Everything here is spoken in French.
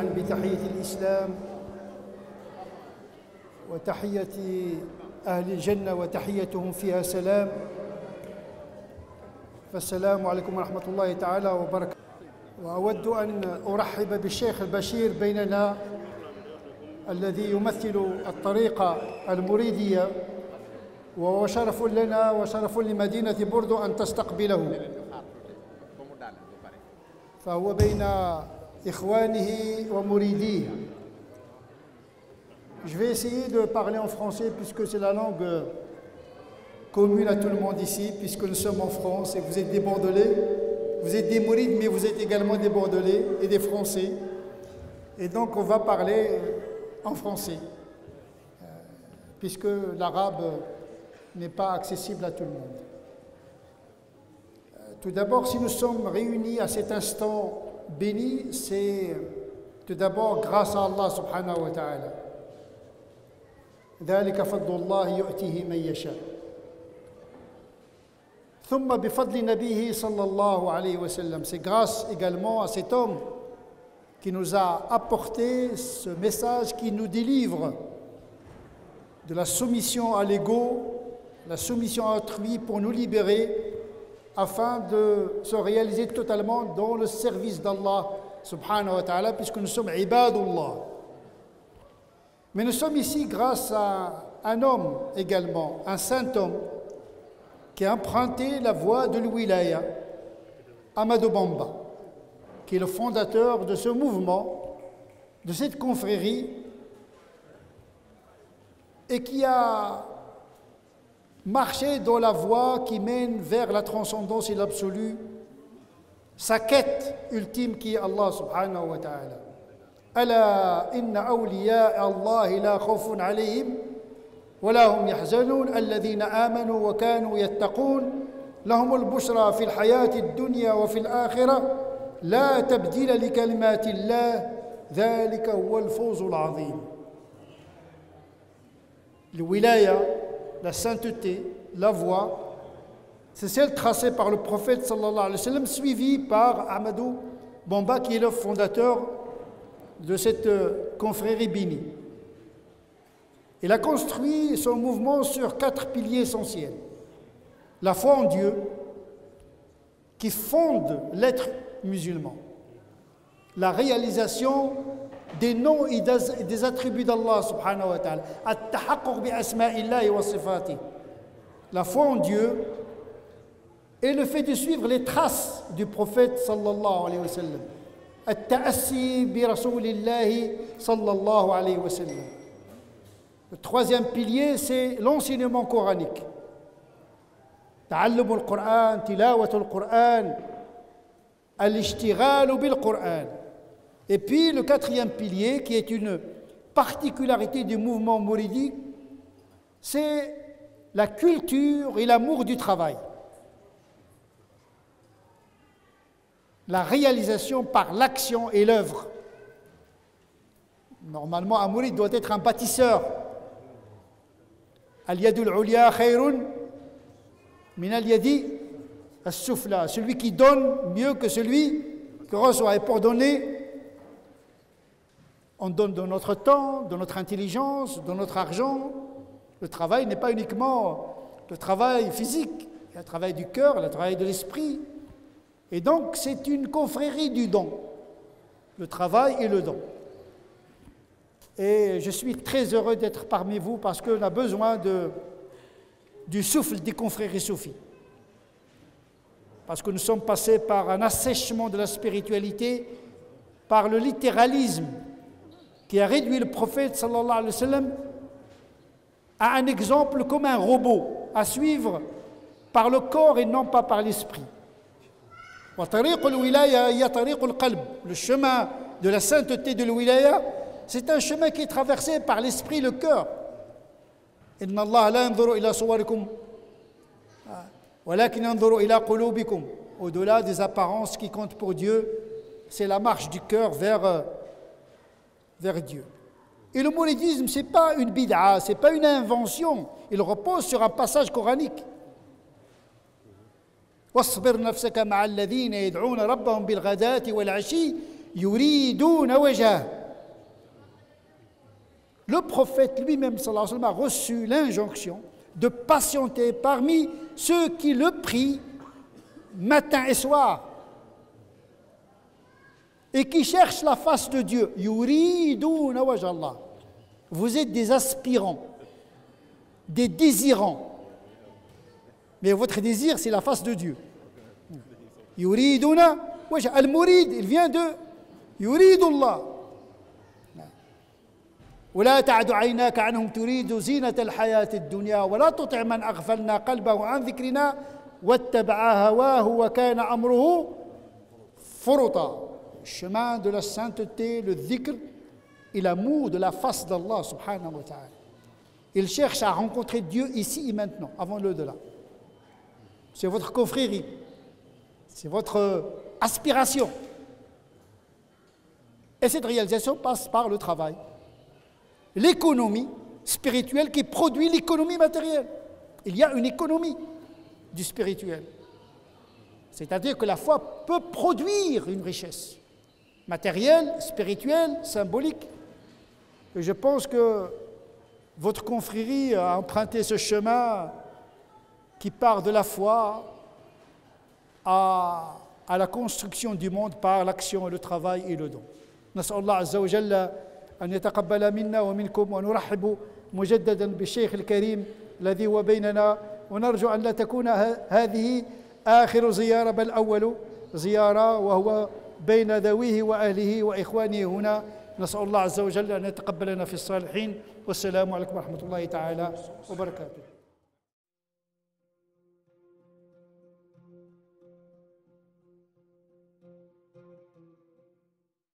جميعا بتحية الإسلام وتحية أهل الجنة وتحيتهم فيها سلام. فالسلام عليكم ورحمة الله تعالى وبركاته. وأود أن أرحب بالشيخ البشير بيننا الذي يمثل الطريقة المريدية، وهو شرف لنا وشرف لمدينة بوردو أن تستقبله، فهو بين إخوانه ومريديه. Je vais essayer de parler en français puisque c'est la langue commune à tout le monde ici, puisque nous sommes en France et vous êtes des Bordelais, vous êtes des mourides mais vous êtes également des Bordelais et des Français. Et donc on va parler en français, puisque l'arabe n'est pas accessible à tout le monde. Tout d'abord, si nous sommes réunis à cet instant béni, c'est tout d'abord grâce à Allah subhanahu wa ta'ala. ذلك فضل الله يؤتيه من يشاء. ثم بفضل نبيه صلى الله عليه وسلم. C'est grâce également à cet homme qui nous a apporté ce message qui nous délivre de la soumission à l'ego, la soumission à autrui pour nous libérer afin de se réaliser totalement dans le service d'Allah subhanahu wa ta'ala, puisque nous sommes ibadullah. Mais nous sommes ici grâce à un homme également, un saint homme qui a emprunté la voie de l'Wilaya, Ahmadou Bamba, qui est le fondateur de ce mouvement, de cette confrérie, et qui a marché dans la voie qui mène vers la transcendance et l'absolu, sa quête ultime qui est Allah subhanahu wa ta'ala. ألا إن أولياء الله لا خوف عليهم ولا هم يحزنون الذين آمنوا وكانوا يتقون لهم البشرى في الحياة الدنيا وفي الآخرة لا تبديل لكلمات الله ذلك هو الفوز العظيم. الولاية, la sainteté, la voie, c'est celle tracée par le prophète sallallahu alayhi wa sallam, suivie par Ahmadou Bamba qui est le fondateur de cette confrérie bénie. Il a construit son mouvement sur 4 piliers essentiels. La foi en Dieu, qui fonde l'être musulman. La réalisation des noms et des attributs d'Allah subhanahu wa ta'ala. At-tahaqquq bi asma'illahi wa sifati. La foi en Dieu et le fait de suivre les traces du prophète sallallahu alayhi wa sallam. التأسي برسول الله صلى الله عليه وسلم. Le troisième pilier, c'est l'enseignement coranique. تعلم القرآن, تلاوة القرآن, الاشتغال بالقرآن. Et puis le quatrième pilier, qui est une particularité du mouvement mouridi, c'est la culture et l'amour du travail. La réalisation par l'action et l'œuvre. Normalement, un mouride doit être un bâtisseur. Al-yadul ulia khayrun min al-yadi as-sufla. Celui qui donne mieux que celui qui reçoit. Et pour donner, on donne de notre temps, de notre intelligence, de notre argent. Le travail n'est pas uniquement le travail physique. Il y a le travail du cœur, le travail de l'esprit. Et donc, c'est une confrérie du don, le travail et le don. Et je suis très heureux d'être parmi vous parce qu'on a besoin du souffle des confréries soufis. Parce que nous sommes passés par un assèchement de la spiritualité, par le littéralisme qui a réduit le prophète sallallahu alayhi wa sallam à un exemple comme un robot à suivre par le corps et non pas par l'esprit. Le chemin de la sainteté de l'wilaya, c'est un chemin qui est traversé par l'esprit et le cœur. Au-delà des apparences qui comptent pour Dieu, c'est la marche du cœur vers Dieu. Et le mouridisme, ce n'est pas une bid'a, ce n'est pas une invention. Il repose sur un passage coranique. واصبر نفسك مع الذين يدعون ربهم بالغداة والعشي يريدون وجهه. Le prophète lui-même sallallahu alayhi wa sallam a reçu l'injonction de patienter parmi ceux qui le prient matin et soir et qui cherchent la face de Dieu. Yuriduna wajha Allah. Vous êtes des aspirants, des désirants. Mais votre désir, c'est la face de Dieu. Yuriduna wajha. Al-Murid, il vient de Yuridullah. ولا تعد عيناك عنهم تريد زينة الحياة الدنيا ولا تطع من أغفلنا قلبه عن ذكرنا واتبع هواه وكان أمره فرطا. Le chemin de la sainteté, le dhikr et l'amour de la face d'Allah subhanahu wa ta'ala. Il cherche à rencontrer Dieu ici et maintenant, avant l'au-delà. C'est votre confrérie, c'est votre aspiration. Et cette réalisation passe par le travail. L'économie spirituelle qui produit l'économie matérielle. Il y a une économie du spirituel. C'est-à-dire que la foi peut produire une richesse matérielle, spirituelle, symbolique. Et je pense que votre confrérie a emprunté ce chemin qui part de la foi à la construction du monde par l'action, le travail et le don. نسأل الله عز وجل أن يتقبل منا ومنكم ونرحب مجددا بالشيخ الكريم الذي هو بيننا ونرجو أن لا تكون هذه آخر زيارة بل أول زيارة وهو بين ذويه وأهله وإخوانه هنا. نسأل الله عز وجل أن يتقبلنا في الصالحين والسلام عليكم ورحمة الله تعالى وبركاته.